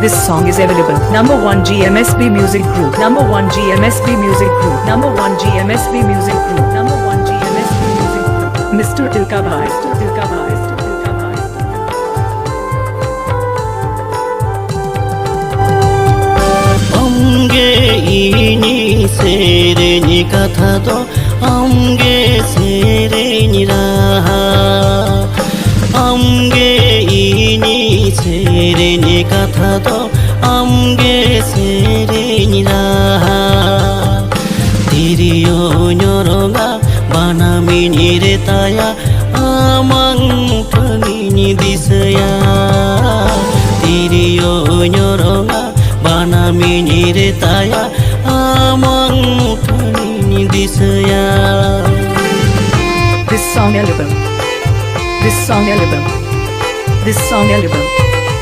This song is available. Number 1 GMSB Music Group. Number 1 GMSB Music Group. Number 1 GMSB Music Group. Number 1 GMSB Music Group. Mr. Tilka Bhai. Mr. Tilka Bhai. Mr. Tilka Bhai. Amge ini sereni katha to amge sereni raha. Amge ini sereni katha to amge sereni raha. Tiriyo nyoronga banamini retaya amang pangini disaya. Tiriyo nyoronga banamini retaya amang pangini disaya. This song available. This song available. This song available.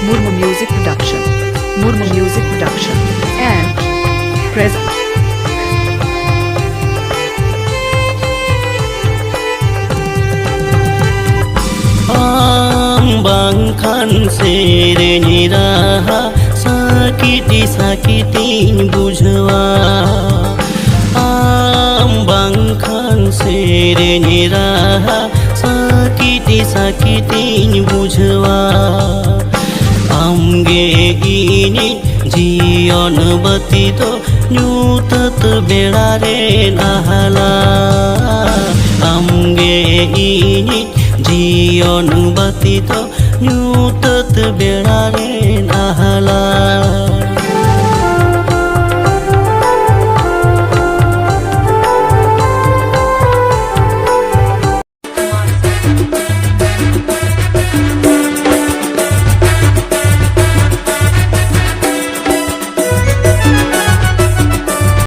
Murmu Music Production. Murmu Music Production. And present. Bangkan sereni raha sakiti sakitin bujwa. Bangkan sereni raha sakiti sakitin bujwa. Amge ini jion batito nyutat belare nahala. Amge ini jion batito nyutat belare